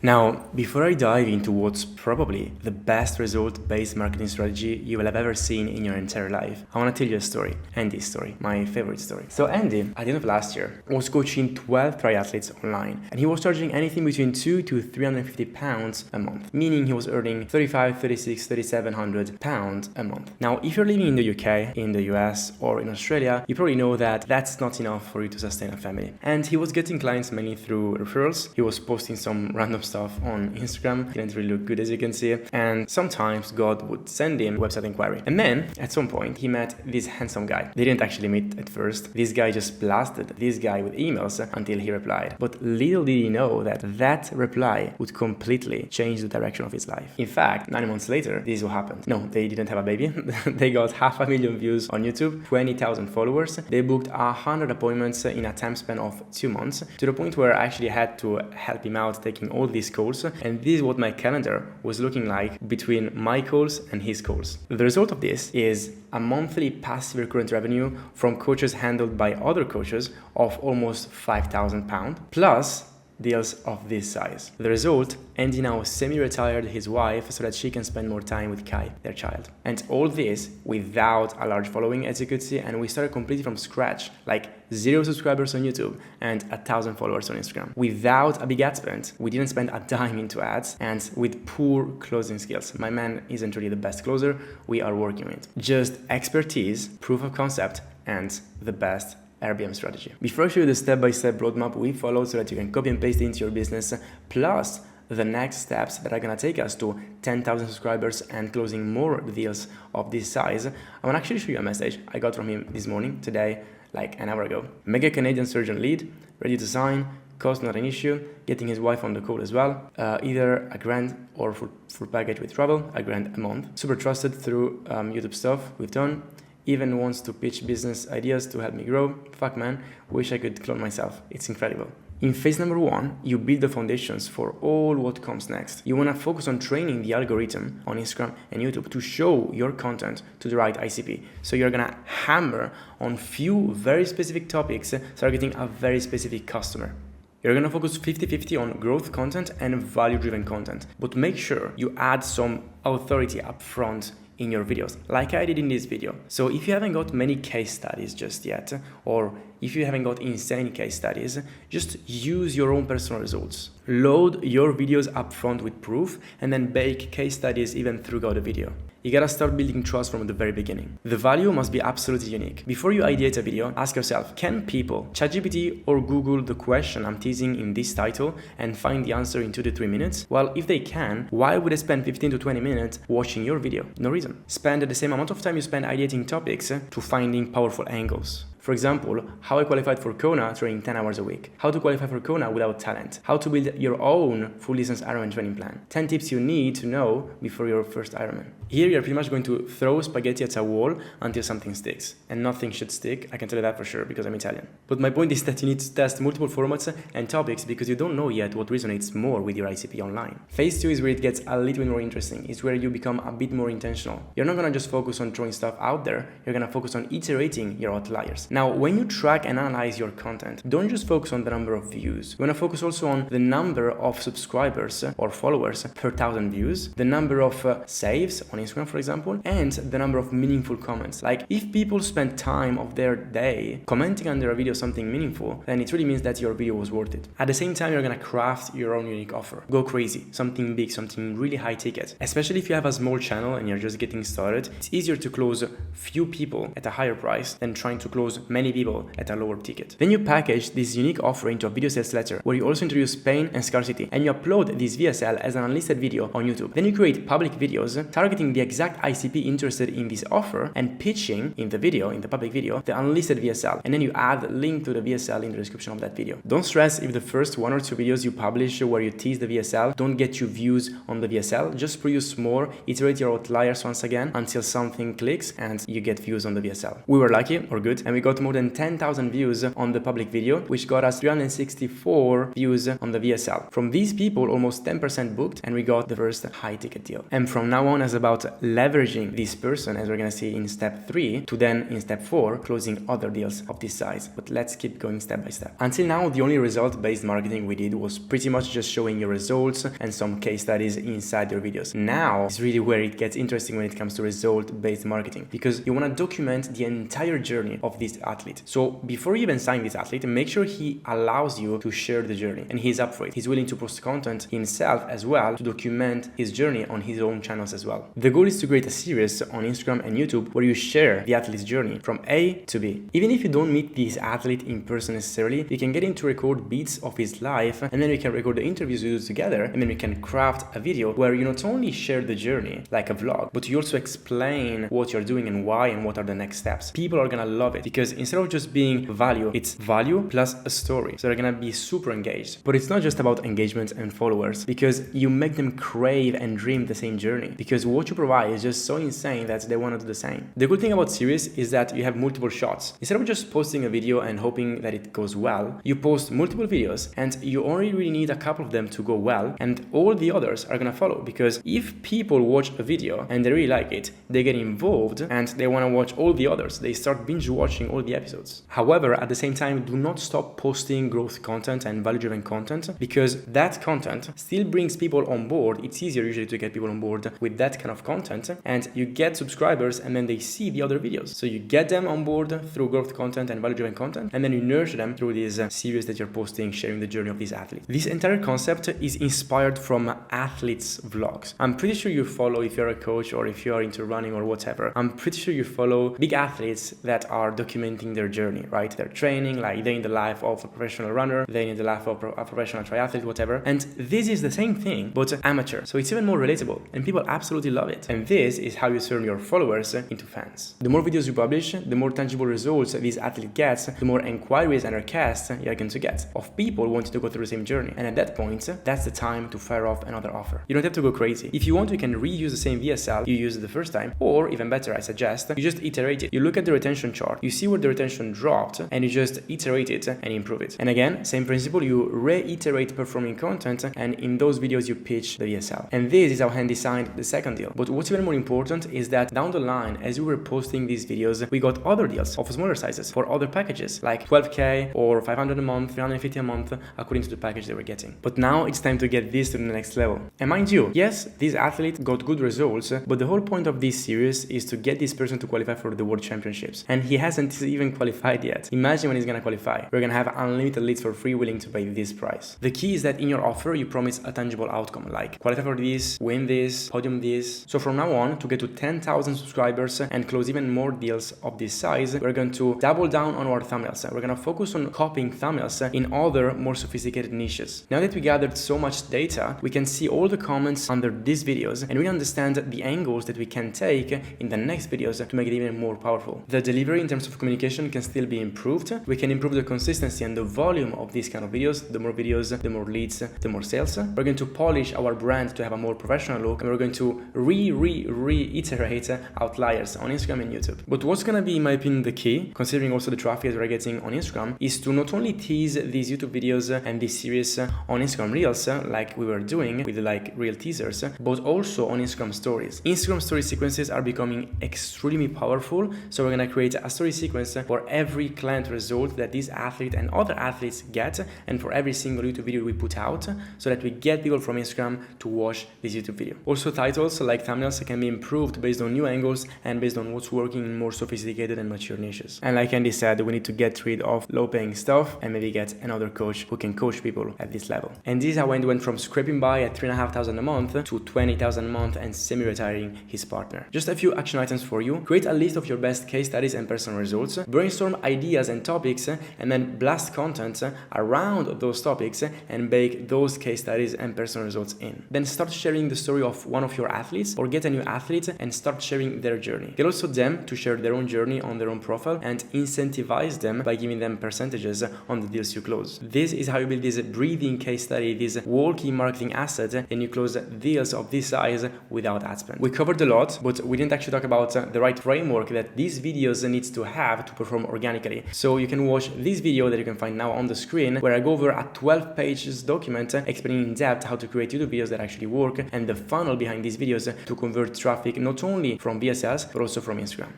Now, before I dive into what's probably the best result-based marketing strategy you will have ever seen in your entire life, I want to tell you a story, Andy's story, my favorite story. So Andy, at the end of last year, was coaching 12 triathletes online, and he was charging anything between £200 to £350 a month, meaning he was earning £3,500, £3,600, £3,700 a month. Now, if you're living in the UK, in the US, or in Australia, you probably know that that's not enough for you to sustain a family. And he was getting clients mainly through referrals. He was posting some random stuff on Instagram, didn't really look good as you can see, and sometimes God would send him a website inquiry. And then at some point he met this handsome guy. They didn't actually meet at first. This guy just blasted this guy with emails until he replied. But little did he know that that reply would completely change the direction of his life. In fact, 9 months later, this is what happened. No, they didn't have a baby. They got 500,000 views on YouTube, 20,000 followers. They booked 100 appointments in a time span of 2 months, to the point where I actually had to help him out taking all these calls, and this is what my calendar was looking like between my calls and his calls. The result of this is a monthly passive recurrent revenue from coaches handled by other coaches of almost £5,000 plus deals of this size. The result, Andy now semi-retired his wife so that she can spend more time with Kai, their child. And all this without a large following, as you could see, and we started completely from scratch, like 0 subscribers on YouTube and 1,000 followers on Instagram. Without a big ad spend, we didn't spend a dime into ads, and with poor closing skills. My man isn't really the best closer, we are working on it. Just expertise, proof of concept, and the best RBM strategy. Before I show you the step-by-step roadmap we follow so that you can copy and paste it into your business, plus the next steps that are gonna take us to 10,000 subscribers and closing more deals of this size, I wanna actually show you a message I got from him this morning, today, like an hour ago. Mega Canadian surgeon lead, ready to sign, cost not an issue, getting his wife on the call as well, either $1,000 or full package with travel, $1,000 a month. Super trusted through YouTube stuff we've done. Even wants to pitch business ideas to help me grow. Fuck man, wish I could clone myself. It's incredible. In phase number 1, you build the foundations for all what comes next. You want to focus on training the algorithm on Instagram and YouTube to show your content to the right ICP. So you're going to hammer on few very specific topics targeting a very specific customer. You're going to focus 50-50 on growth content and value-driven content, but make sure you add some authority up front in your videos, like I did in this video. So if you haven't got many case studies just yet, or if you haven't got insane case studies, just use your own personal results. Load your videos up front with proof, and then bake case studies even throughout the video. You gotta start building trust from the very beginning. The value must be absolutely unique. Before you ideate a video, ask yourself, can people, ChatGPT or Google the question I'm teasing in this title and find the answer in 2 to 3 minutes? Well, if they can, why would they spend 15 to 20 minutes watching your video? No reason. Spend the same amount of time you spend ideating topics to finding powerful angles. For example, how I qualified for Kona training 10 hours a week. How to qualify for Kona without talent. How to build your own full distance Ironman training plan. 10 tips you need to know before your first Ironman. Here you're pretty much going to throw spaghetti at a wall until something sticks. And nothing should stick, I can tell you that for sure because I'm Italian. But my point is that you need to test multiple formats and topics because you don't know yet what resonates more with your ICP online. Phase 2 is where it gets a little bit more interesting. It's where you become a bit more intentional. You're not gonna just focus on throwing stuff out there, you're gonna focus on iterating your outliers. Now, when you track and analyze your content, don't just focus on the number of views. You wanna focus also on the number of subscribers or followers per 1,000 views, the number of saves on Instagram, for example, and the number of meaningful comments. Like, if people spend time of their day commenting under a video something meaningful, then it really means that your video was worth it. At the same time, you're gonna craft your own unique offer. Go crazy, something big, something really high ticket. Especially if you have a small channel and you're just getting started, it's easier to close few people at a higher price than trying to close many people at a lower ticket. Then you package this unique offer into a video sales letter where you also introduce pain and scarcity, and you upload this VSL as an unlisted video on YouTube. Then you create public videos targeting the exact ICP interested in this offer and pitching in the video, in the public video, the unlisted VSL, and then you add a link to the VSL in the description of that video. Don't stress if the first 1 or 2 videos you publish where you tease the VSL don't get you views on the VSL. Just produce more, iterate your outliers once again until something clicks and you get views on the VSL. We were lucky or good, and we got got more than 10,000 views on the public video, which got us 364 views on the VSL. From these people, almost 10% booked, and we got the first high ticket deal. And from now on, it's about leveraging this person, as we're gonna see in step 3, to then in step 4, closing other deals of this size. But let's keep going step by step. Until now, the only result-based marketing we did was pretty much just showing your results and some case studies inside your videos. Now is really where it gets interesting when it comes to result-based marketing, because you want to document the entire journey of this athlete. So before you even sign this athlete, make sure he allows you to share the journey and he's up for it. He's willing to post content himself as well to document his journey on his own channels as well. The goal is to create a series on Instagram and YouTube where you share the athlete's journey from A to B. Even if you don't meet this athlete in person necessarily, you can get him to record bits of his life, and then we can record the interviews we do together, and then we can craft a video where you not only share the journey like a vlog, but you also explain what you're doing and why and what are the next steps. People are gonna love it because instead of just being value, it's value plus a story. So they're gonna be super engaged. But it's not just about engagement and followers, because you make them crave and dream the same journey, because what you provide is just so insane that they want to do the same. The good thing about series is that you have multiple shots. Instead of just posting a video and hoping that it goes well, you post multiple videos and you only really need a couple of them to go well, and all the others are gonna follow. Because if people watch a video and they really like it, they get involved and they want to watch all the others. They start binge watching all the episodes. However, at the same time, do not stop posting growth content and value-driven content, because that content still brings people on board. It's easier usually to get people on board with that kind of content, and you get subscribers and then they see the other videos. So you get them on board through growth content and value-driven content, and then you nurture them through these series that you're posting, sharing the journey of these athletes. This entire concept is inspired from athletes' vlogs. I'm pretty sure you follow, if you're a coach or if you are into running or whatever, I'm pretty sure you follow big athletes that are documenting their journey, right? Their training, like day in the life of a professional runner, day in the life of a professional triathlete, whatever. And this is the same thing, but amateur. So it's even more relatable and people absolutely love it. And this is how you turn your followers into fans. The more videos you publish, the more tangible results this athlete gets, the more inquiries and requests you're going to get of people wanting to go through the same journey. And at that point, that's the time to fire off another offer. You don't have to go crazy. If you want, you can reuse the same VSL you used the first time, or even better, I suggest, you just iterate it. You look at the retention chart, you see where the retention dropped, and you just iterate it and improve it. And again, same principle, you reiterate performing content, and in those videos you pitch the VSL. And this is how Andy signed the second deal. But what's even more important is that down the line, as we were posting these videos, we got other deals of smaller sizes for other packages, like 12K or 500 a month, 350 a month, according to the package they were getting. But now it's time to get this to the next level. And mind you, yes, this athlete got good results, but the whole point of this series is to get this person to qualify for the World Championships. And he hasn't even qualified yet. Imagine when he's gonna qualify. We're gonna have unlimited leads for free willing to pay this price. The key is that in your offer, you promise a tangible outcome, like qualify for this, win this, podium this. So from now on, to get to 10,000 subscribers and close even more deals of this size, we're going to double down on our thumbnails. We're gonna focus on copying thumbnails in other more sophisticated niches. Now that we gathered so much data, we can see all the comments under these videos and we understand the angles that we can take in the next videos to make it even more powerful. The delivery in terms of communication can still be improved. We can improve the consistency and the volume of these kind of videos. The more videos, the more leads, the more sales. We're going to polish our brand to have a more professional look, and we're going to reiterate outliers on Instagram and YouTube. But what's gonna be, in my opinion, the key, considering also the traffic that we're getting on Instagram, is to not only tease these YouTube videos and this series on Instagram Reels, like we were doing with the like real teasers, but also on Instagram Stories. Instagram Story sequences are becoming extremely powerful, so we're gonna create a story sequence for every client result that this athlete and other athletes get, and for every single YouTube video we put out, so that we get people from Instagram to watch this YouTube video. Also, titles like thumbnails can be improved based on new angles and based on what's working in more sophisticated and mature niches. And like Andy said, we need to get rid of low-paying stuff and maybe get another coach who can coach people at this level. And this is how Andy went from scraping by at $3,500 a month to $20,000 a month and semi-retiring his partner. Just a few action items for you. Create a list of your best case studies and personal results. Brainstorm ideas and topics, and then blast content around those topics and bake those case studies and personal results in. Then start sharing the story of one of your athletes, or get a new athlete and start sharing their journey. Get also them to share their own journey on their own profile and incentivize them by giving them percentages on the deals you close. This is how you build this breathing case study, this walking marketing asset, and you close deals of this size without ad spend. We covered a lot, but we didn't actually talk about the right framework that these videos needs to have have to perform organically. So you can watch this video that you can find now on the screen, where I go over a 12 pages document explaining in depth how to create YouTube videos that actually work and the funnel behind these videos to convert traffic not only from VSLs but also from Instagram.